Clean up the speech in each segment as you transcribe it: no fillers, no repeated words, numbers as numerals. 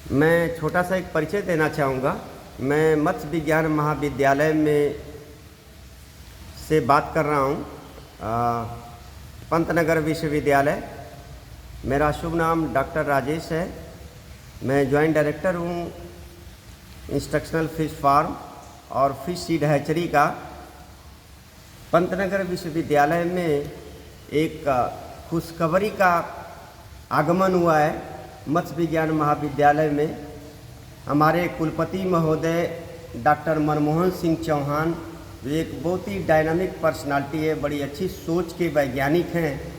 मैं छोटा सा एक परिचय देना चाहूँगा। मैं मत्स्य विज्ञान महाविद्यालय में से बात कर रहा हूँ, पंतनगर विश्वविद्यालय। मेरा शुभ नाम डॉक्टर राजेश है। मैं जॉइंट डायरेक्टर हूँ इंस्ट्रक्शनल फिश फार्म और फिश सीड हैचरी का। पंतनगर विश्वविद्यालय में एक खुशखबरी का आगमन हुआ है। मत्स्य विज्ञान महाविद्यालय में हमारे कुलपति महोदय डॉक्टर मनमोहन सिंह चौहान, जो एक बहुत ही डायनामिक पर्सनालिटी है, बड़ी अच्छी सोच के वैज्ञानिक हैं।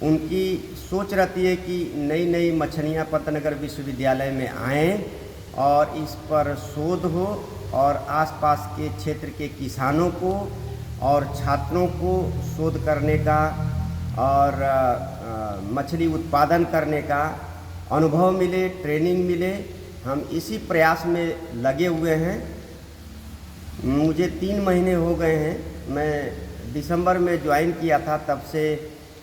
उनकी सोच रहती है कि नई नई मछलियाँ पंतनगर विश्वविद्यालय में आएँ और इस पर शोध हो और आसपास के क्षेत्र के किसानों को और छात्रों को शोध करने का और मछली उत्पादन करने का अनुभव मिले, ट्रेनिंग मिले। हम इसी प्रयास में लगे हुए हैं। मुझे 3 महीने हो गए हैं। मैं दिसंबर में ज्वाइन किया था, तब से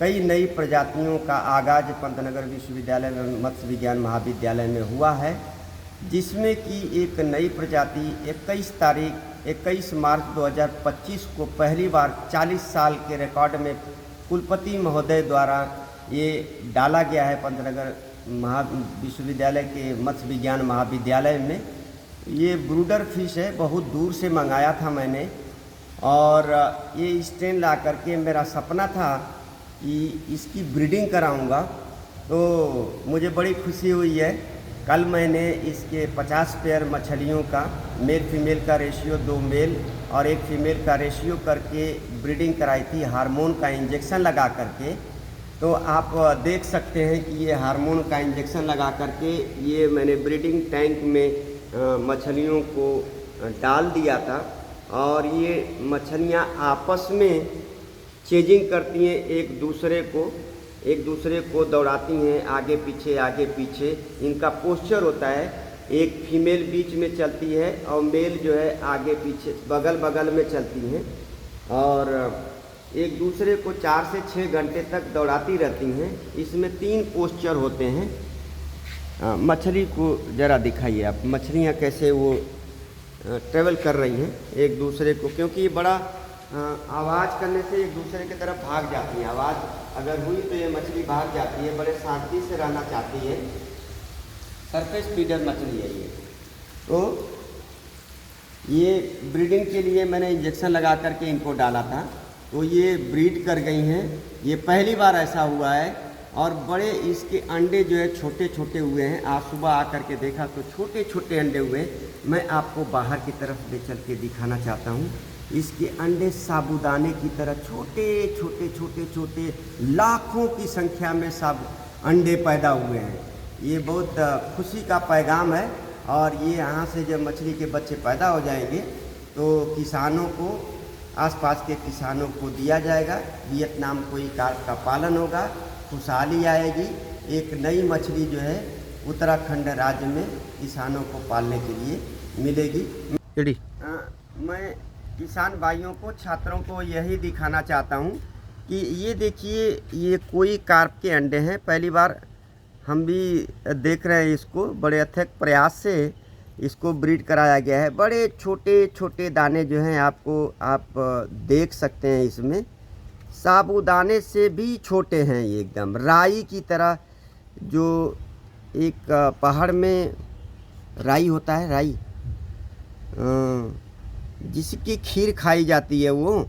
कई नई प्रजातियों का आगाज़ पंतनगर विश्वविद्यालय में मत्स्य विज्ञान महाविद्यालय में हुआ है, जिसमें कि एक नई प्रजाति 21 मार्च 2025 को पहली बार 40 साल के रिकॉर्ड में कुलपति महोदय द्वारा ये डाला गया है पंतनगर विश्वविद्यालय के मत्स्य विज्ञान महाविद्यालय में। ये ब्रूडर फिश है, बहुत दूर से मंगाया था मैंने, और ये स्ट्रेन ला करके मेरा सपना था कि इसकी ब्रीडिंग कराऊंगा। तो मुझे बड़ी खुशी हुई है। कल मैंने इसके 50 पेयर मछलियों का मेल फीमेल का रेशियो 2 मेल और 1 फीमेल का रेशियो करके ब्रीडिंग कराई थी, हार्मोन का इंजेक्शन लगा करके। तो आप देख सकते हैं कि ये हार्मोन का इंजेक्शन लगा करके ये मैंने ब्रीडिंग टैंक में मछलियों को डाल दिया था, और ये मछलियाँ आपस में चेजिंग करती हैं, एक दूसरे को दौड़ाती हैं, आगे पीछे। इनका पोस्चर होता है, एक फीमेल बीच में चलती है और मेल जो है आगे पीछे बगल में चलती हैं, और एक दूसरे को 4 से 6 घंटे तक दौड़ाती रहती हैं। इसमें 3 पोस्चर होते हैं। मछली को ज़रा दिखाइए आप, मछलियाँ कैसे वो ट्रेवल कर रही हैं एक दूसरे को, क्योंकि ये बड़ा आवाज़ करने से एक दूसरे की तरफ भाग जाती है। आवाज़ अगर हुई तो ये मछली भाग जाती है, बड़े शांति से रहना चाहती है। सरफेस फीडर मछली है ये। तो ये ब्रीडिंग के लिए मैंने इंजेक्शन लगा करके इनको डाला था, तो ये ब्रीड कर गई हैं। ये पहली बार ऐसा हुआ है, और बड़े इसके अंडे जो है छोटे छोटे हुए हैं। आज सुबह आकर के देखा तो छोटे छोटे अंडे हुए। मैं आपको बाहर की तरफ ले चल के दिखाना चाहता हूँ। इसके अंडे साबूदाने की तरह छोटे लाखों की संख्या में सब अंडे पैदा हुए हैं। ये बहुत खुशी का पैगाम है, और ये यहाँ से जब मछली के बच्चे पैदा हो जाएंगे तो किसानों को, आसपास के किसानों को दिया जाएगा। वियतनाम कोई कार्प का पालन होगा, खुशहाली आएगी। एक नई मछली जो है उत्तराखंड राज्य में किसानों को पालने के लिए मिलेगी। मैं किसान भाइयों को, छात्रों को यही दिखाना चाहता हूँ कि ये देखिए, ये कोई कार्प के अंडे हैं। पहली बार हम भी देख रहे हैं इसको। बड़े अथक प्रयास से इसको ब्रीड कराया गया है। बड़े छोटे दाने जो हैं आप देख सकते हैं। इसमें साबूदाने से भी छोटे हैं ये, एकदम राई की तरह। जो एक पहाड़ में राई होता है, राई जिसकी खीर खाई जाती है, वो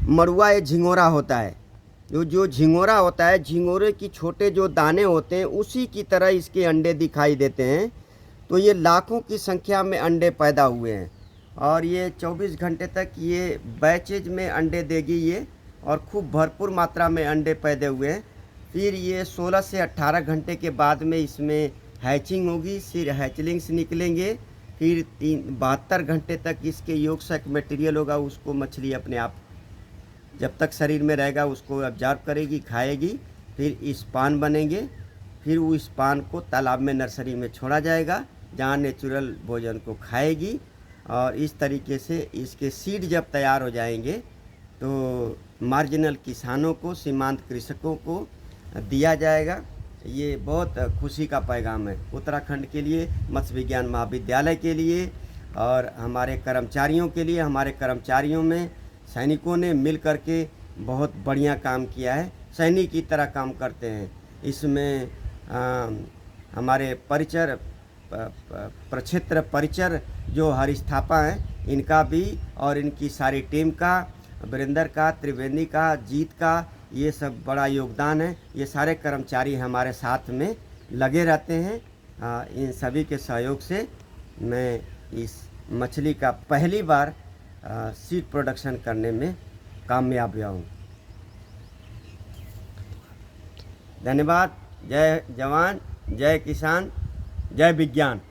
मड़ुआ या झिंगोरा होता है। जो झिंगोरा होता है, झिंगोरे की छोटे जो दाने होते हैं, उसी की तरह इसके अंडे दिखाई देते हैं। तो ये लाखों की संख्या में अंडे पैदा हुए हैं, और ये 24 घंटे तक ये बैचेज में अंडे देगी ये, और खूब भरपूर मात्रा में अंडे पैदा हुए हैं। फिर ये 16 से 18 घंटे के बाद में इसमें हैचिंग होगी, फिर हैचलिंग्स निकलेंगे। फिर 72 घंटे तक इसके योग सैक मटेरियल होगा, उसको मछली अपने आप जब तक शरीर में रहेगा उसको ऑब्जर्व करेगी, खाएगी। फिर स्पान बनेंगे, फिर वो स्पान को तालाब में, नर्सरी में छोड़ा जाएगा, जहाँ नेचुरल भोजन को खाएगी। और इस तरीके से इसके सीड जब तैयार हो जाएंगे तो मार्जिनल किसानों को, सीमांत कृषकों को दिया जाएगा। ये बहुत खुशी का पैगाम है उत्तराखंड के लिए, मत्स्य विज्ञान महाविद्यालय के लिए और हमारे कर्मचारियों के लिए। हमारे कर्मचारियों में सैनिकों ने मिल कर के बहुत बढ़िया काम किया है, सैनिक की तरह काम करते हैं। इसमें हमारे परिचर प्रक्षेत्र परिचर जो हरिस्थापा हैं, इनका भी और इनकी सारी टीम का, वीरेंद्र का, त्रिवेदी का, जीत का, ये सब बड़ा योगदान है। ये सारे कर्मचारी हमारे साथ में लगे रहते हैं। इन सभी के सहयोग से मैं इस मछली का पहली बार सीड प्रोडक्शन करने में कामयाब हुआ हूँ। धन्यवाद। जय जवान, जय किसान, जय विज्ञान।